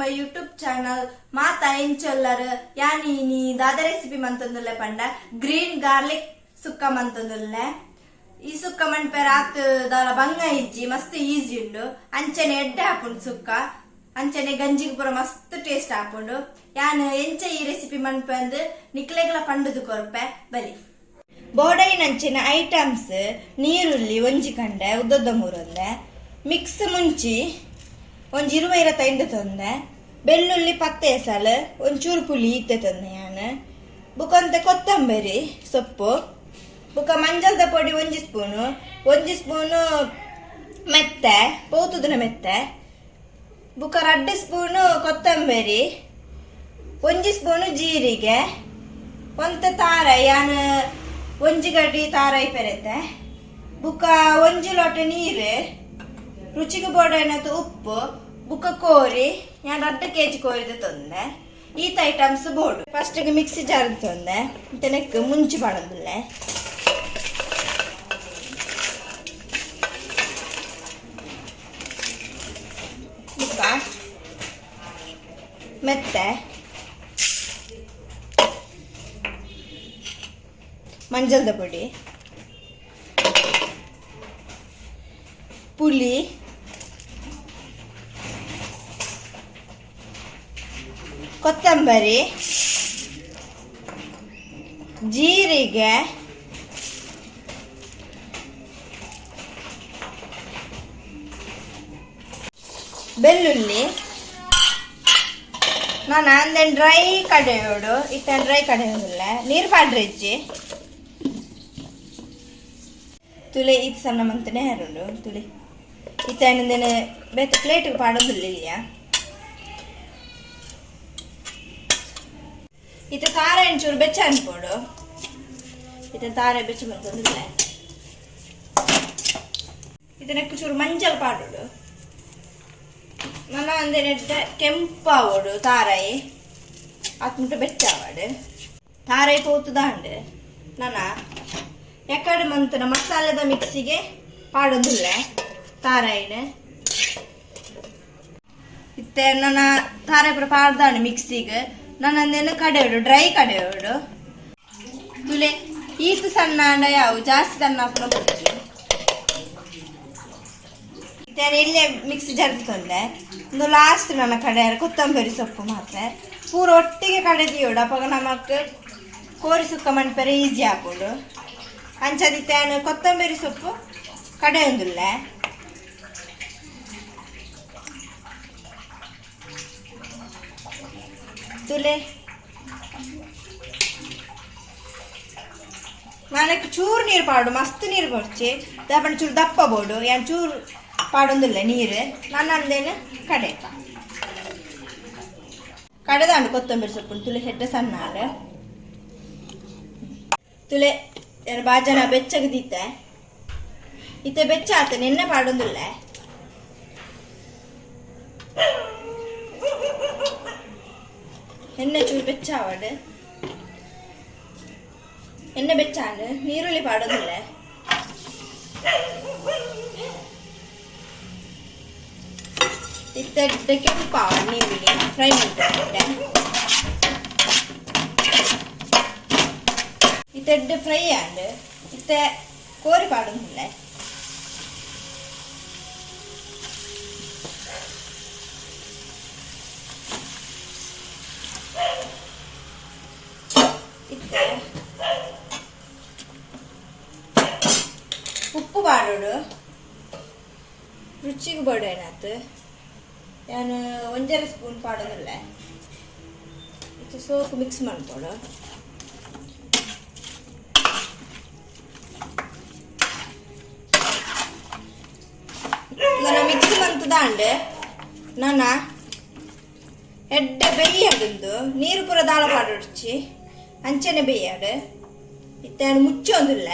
My YouTube channel ಮಾತಾ ಎಂಚೊಲ್ಲರ್ ಯಾನಿ ನೀ ದಾದ recipe ಮಂತೊಂದುಲ್ಲೆ ಪಂಡ ಗ್ರೀನ್ ಗಾರ್ಲಿಕ್ ಸುಕ್ಕ ಮಂತೊಂದುಲ್ಲೆ ಈ ಸುಕ್ಕ ಮನ್ಪೆ ರಾತ್ ದಾಲ ಬಂಗ ಇಜ್ಜಿ ಮಸ್ತ್ ಈಸಿ ಉಂಡು ಅಂಚನೆ ಎಡ್ಡೆ ಹಾಪುಂಡು ಸುಕ್ಕ ಅಂಚನೆ ಗಂಜಿಗೆ ಪೂರ ಮಸ್ತ್ ಟೇಸ್ಟ್ ಹಾಪುಂಡು ಯಾನ್ ಎಂಚ ಈ ರೆಸಿಪಿ ಮನ್ಪೆ ಅಂದ್ ನಿಕ್ಲೆಗ್ಲ ಪಂಡುದು ಕೊರ್ಪೆ ಬಲಿ ಬೋಡೈನಂಚಿನ ಐಟಮ್ಸ್ ನೀರುಳ್ಳಿ ಒಂಜಿ ಕಂಡೆ ಉದ್ದದ ಮೂರೊಂದೆ ಮಿಕ್ಸ್ ಮುಂಚಿ ಒಂಜಿ 20-25 ತೊಂದೆ ಬೆಳ್ಳುಳ್ಳಿ 10 ಎಸಲ್ ಒಂಚೂರು ಪುಳಿ ಇತ್ತೆ ತೊಂದೆ ನಾನು ಬುಕೊಂತೆ ಕೊತ್ತಂಬರಿ ಸೊಪ್ಪು ಬುಕ್ಕ ಮಂಜಲ್ದ ಪೊಡಿ ಒಂಜಿ ಸ್ಪೂನು ಮೆತ್ತೆ ಪೌತುದಿನ ಮೆತ್ತೆ ಬುಕ್ಕ 2 ಸ್ಪೂನು ಕೊತ್ತಂಬರಿ ಒಂಜಿ ಸ್ಪೂನು ಜೀರಿಗೆ ಒಂತೆ ತಾರೈ ಯಾನು ಒಂಜಿ ಗಡ್ಡಿ ತಾರೈ ಪೆರೆತೆ ಬುಕ್ಕ ಒಂಜಿ ಲೋಟ ನೀರು ರುಚಿಗೆ ಬೋಡೈನತ್ತು ಉಪ್ಪು ಬುಕ್ಕ ಕೋರಿ ನಾನು 2 kg ಕೋರಿದ ತೊಂದೆ ಈತ ಐಟಮ್ಸ್ ಬೋಡು ಫಸ್ಟ್ ಮಿಕ್ಸಿ ಜಾರ್ ತೊಂದೆ ತೆನಕ್ಕೆ ಮುಂಚಿ ಮಾಡೋದಿಲ್ಲ ಬುಕ್ಕ ಮೆತ್ತೆ ಮಂಜಲ್ದ ಪೊಡಿ ಪುಳಿ ಕೊತ್ತಂಬರಿ ಜೀರಿಗೆ ಬೆಳ್ಳುಳ್ಳಿ ನಾನು ಅಂದೇನು ಡ್ರೈ ಕಡೆಯೋಡು ಇತ್ತ ಡ್ರೈ ಕಡೆಯೋದಿಲ್ಲ ನೀರು ಪಾಡ್ರಿಜ್ಜಿ ತುಳಿ ಇದು ಸಣ್ಣ ಮಂತನೇ ಹರಡು ತುಳಿ ಇತ್ತೇನೆ ಬೇತೆ ಪ್ಲೇಟಿಗೆ ಪಾಡೋದಿಲ್ಲ ಇಲ್ಲಿಯ ಇತ್ತ ತಾರೆ ಒಂಚೂರು ಬೆಚ್ಚ ಅನ್ಕೊಡು ಇತ್ತ ತಾರೆ ಬೆಚ್ಚ ಮಂತಂದಿಲ್ಲ ಇದನ್ನಕ್ಕೆ ಚೂರು ಮಂಜಲ್ ಪಾಡೋಡು ನನ್ನ ಅಂದೇನೆ ಕೆಂಪಾವೋಡು ತಾರಾಯಿ ಅತ್ಮುಟ್ಟು ಬೆಚ್ಚಾವಾಡು ತಾರಾಯಿ ಪೋತುದಾಂಡು ನನ್ನ ಎಕಡೆ ಮಂತನ ಮಸಾಲೆದ ಮಿಕ್ಸಿಗೆ ಪಾಡೋದಿಲ್ಲ ತಾರಾಯಿನ ಇತ್ತೆ ನನ್ನ ತಾರಾಯಿ ಪುರ ಪಾಡ್ದಾಂಡು ಮಿಕ್ಸಿಗೆ ನಾನು ಅಂದೇನು ಕಡೆಯೋಡು ಡ್ರೈ ಕಡೆಯೋಡು ತುಲೆ ಈತು ಸಣ್ಣ ಅಂಡ ಯಾವು ಜಾಸ್ತಿ ಸಣ್ಣ ಪುರ ಕೊಡ್ತೀವಿ ಇತ್ತೇನೆ ಇಲ್ಲೇ ಮಿಕ್ಸಿ ಜರ್ದು ತೊಂದೆ ಒಂದು ಲಾಸ್ಟ್ ನನ್ನ ಕಡೆ ಕೊತ್ತಂಬರಿ ಸೊಪ್ಪು ಮಾತ್ರ ಪೂರ ಒಟ್ಟಿಗೆ ಕಡೆದಿಯೋಡು ಅಪ್ಪಾಗ ನಮಕ್ ಕೋರಿ ಸುಕ್ಕ ಮಣ್ಪೆರೆ ಈಜಿ ಹಾಕೋಡು ಅಂಚದಿತ್ತೇನು ಕೊತ್ತಂಬರಿ ಸೊಪ್ಪು ಕಡೆಯೊಂದಿಲ್ಲ ತುಲೆ ನನಗೆ ಚೂರು ನೀರು ಪಾಡು ಮಸ್ತ್ ನೀರು ಕೊಡ್ಚಿ ದಪ್ಪನ ಚೂರು ದಪ್ಪ ಬೋಡು ಏನು ಚೂರು ಪಾಡೊಂದಿಲ್ಲ ನೀರು ನಾನು ಅಂದೇನು ಕಡೆದಾಂಡು ಕೊತ್ತಂಬರಿ ಸೊಪ್ಪು ತುಲೆ ಹೆಡ್ಡೆ ಸಣ್ಣ ತುಲೆ ಏನು ಬಾಜನ ಬೆಚ್ಚಗದಿತ್ತೆ ಇತ್ತೆ ಬೆಚ್ಚ ಆತ ನಿನ್ನೆ ಪಾಡೊಂದಿಲ್ಲ ಎಣ್ಣೆ ಚೂರು ಬೆಚ್ಚ ಆವಡು ಎಣ್ಣೆ ಬೆಚ್ಚಾಂಡು ನೀರುಳ್ಳಿ ಪಾಡೋದಿಲ್ಲ ಇತ್ತೆ ಕೆಂಪಾವ ನೀರುಳ್ಳಿ ಫ್ರೈ ಮಾಡ್ತಾರೆ ಇತ್ತೆ ಫ್ರೈ ಆಂಡು ಇತ್ತೆ ಕೋರಿ ಪಾಡೋದಿಲ್ಲ ಉಪ್ಪು ಪಾಡೋಡು ರುಚಿಗೆ ಬೋಡೇನಾತು ನಾನು 1.5 ಸ್ಪೂನ್ ಪಾಡೋದಿಲ್ಲ ಇದು ಸೋಪು ಮಿಕ್ಸ್ ಮಾಡ್ಕೊಡು ನಾನು ಮಿಕ್ಸ್ ಮಂತದಾಂಡು ನಾನು ಎಡ್ಡೆ ಬೆಯ್ಯಾಡು ನೀರು ಪೂರ ದಾಳ ಪಾಡೊಡ್ಚಿ ಅಂಚನೆ ಬೆಯ್ಯಾಡು ಇತ್ತೇನು ಮುಚ್ಚೊಂದಿಲ್ಲ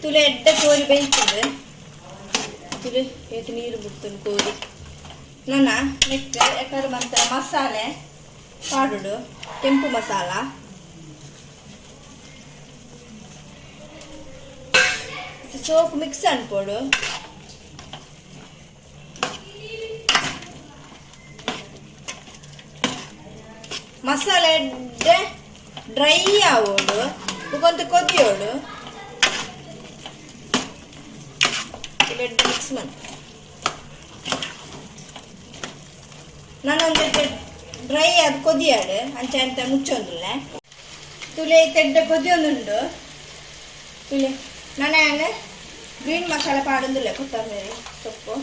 ತುಲೆ ಎಡ್ಡೆ ಕೋರಿ ಬೇಯ್ತದೆ ತುಲೆ ಏಟು ನೀರು ಬಿಡ್ತದೆ ಕೋರಿ ನನ್ನ ನೆಕ್ಸ್ಟ್ ಯಾಕಂದ್ರೆ ಮಂತ ಮಸಾಲೆ ಪಾಡುಡು ಕೆಂಪು ಮಸಾಲ ಸೋಪ್ ಮಿಕ್ಸ್ ಅನ್ಕೊಡು ಮಸಾಲೆ ಡ್ರೈ ಆವೋಡು ಕೊಂತ ಕೊದಿಯೋಡು ಮಿಕ್ಸ್ ಮಾಡಿ ನಾನೊಂದು ಡ್ರೈ ಅದು ಕೊದಿಯಾಡು ಅಂಚೆ ಅಂತ ಮುಚ್ಚೊಂದಿಲ್ಲ ತುಲೆ ತೆಡ್ಡ ಕೊದಿಯೊಂದುಂಡು ತುಲೆ ನಾನು ಗ್ರೀನ್ ಮಸಾಲೆ ಪಾಡೊಂದಿಲ್ಲ ಕೊತ್ತಂಬರಿ ಸೊಪ್ಪು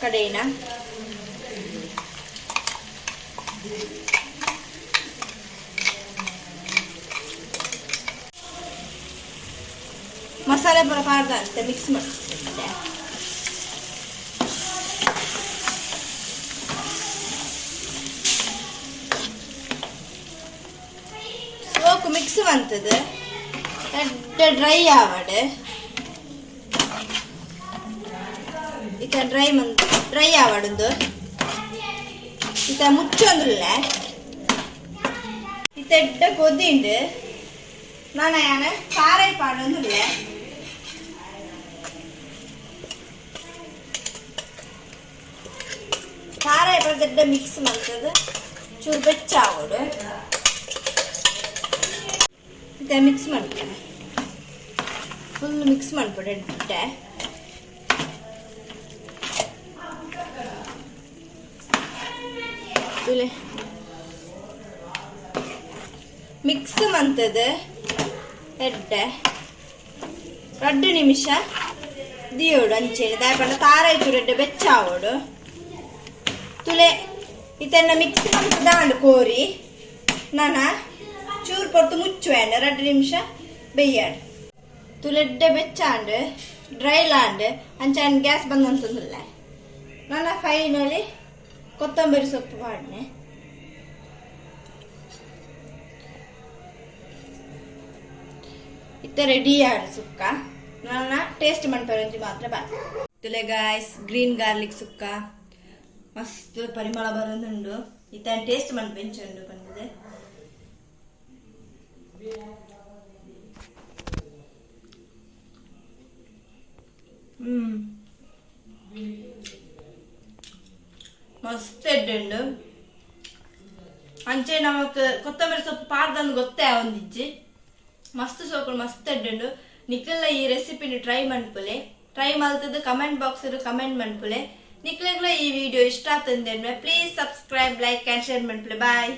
ಕಡೆಯಿನ ಮಸಾಲೆ ಪೂರ ಪಾಡ್ದ ಅಂತ ಮಿಕ್ಸ್ ಮಾಡಿ ಸೋಕು ಮಿಕ್ಸ್ ಬಂತದು ಡ್ರೈ ಆವಡು ಇತ ಡ್ರೈ ಆವಡುಂದು ಇತ ಮುಚ್ಚೊಂದುಲ್ಲ ಇತ್ತ ಕೊದ್ದಿಂಡು ನಾನು ಕಾರೈ ಪಾಡೊಂದುಲ್ಲ ಕಾರೈ ಪಾಡ ಮಿಕ್ಸ್ ಮಾಡ್ತದ ಚೂರು ಬೆಚ್ಚಾವಡು ಇತ ಮಿಕ್ಸ್ ಮಾಡ್ತೇನೆ ಫುಲ್ ಮಿಕ್ಸ್ ಮಾಡ್ಬಿಟ್ಟೆ ಮಿಕ್ಸ್ ಮಂತದ ಎಡ್ಡೆ 2 ನಿಮಿಷ ದಿಯೋಡು ಅಂಚೆನೆ ದಾಯಪಂಡ ತಾರಾಯ್ತು ರೆಡ್ಡೆ ಬೆಚ್ಚಾವೋಡು ತುಲೆ ಇತನ್ನ ಮಿಕ್ಸ್ ಮಂತದಾಂಡು ಕೋರಿ ನಾನ ಚೂರು ಪೊರ್ತು ಮುಚ್ಚುವೇಂಡ 2 ನಿಮಿಷ ಬೆಯ್ಯಾಡು ತುಲೆಡ್ಡೆ ಬೆಚ್ಚಾಂಡು ಡ್ರೈ ಲಾಂಡ್ ಅಂಚಾಂಡ್ ಗ್ಯಾಸ್ ಬಂದಂತಂದಿಲ್ಲ ನಾನು ಫೈನಲಿ ಕೊತ್ತಂಬರಿ ಸೊಪ್ಪು ಪಾಡ್ನೆ ಇತ್ತ ರೆಡಿ ಆಡು ಸುಕ್ಕ ನಾನು ಟೇಸ್ಟ್ ಮಾಡ್ಪರಂಜಿ ಮಾತ್ರ ತುಲೆ ಗಾಯ್ಸ್ ಗ್ರೀನ್ ಗಾರ್ಲಿಕ್ ಸುಕ್ಕ ಮಸ್ತ್ ಪರಿಮಳ ಬರೋದುಂಡು ಇತ್ತ ಟೇಸ್ಟ್ ಮಾಡ್ಪೆಂಚುಂಡು ಬಂದಿದೆ ಮಸ್ತ್ ಎಡ್ಡುಂಡು ಅಂಚೆ ನಮಕ್ ಕೊತ್ತಂಬರಿ ಸೊಪ್ಪು ಪಾಡ್ದಂದು ಗೊತ್ತೇ ಒಂದಿಜ್ಜಿ ಮಸ್ತ್ ಸೋಕುಲು ಮಸ್ತ್ ಎಡ್ಡುಂಡು ನಿಖಿಲ್ನ ಈ ರೆಸಿಪಿನಿ ಟ್ರೈ ಮನ್ಪುಲೆ ಟ್ರೈ ಮಲ್ತದ್ದು ಕಮೆಂಟ್ ಬಾಕ್ಸ್ ಕಮೆಂಟ್ ಮನ್ಪುಲೆ ನಿಖಿಲ್ಗಳ ಈ ವಿಡಿಯೋ ಇಷ್ಟ ಆತಂದ್ರೆ please subscribe like and share ಮನ್ಪುಲೆ ಬಾಯ್.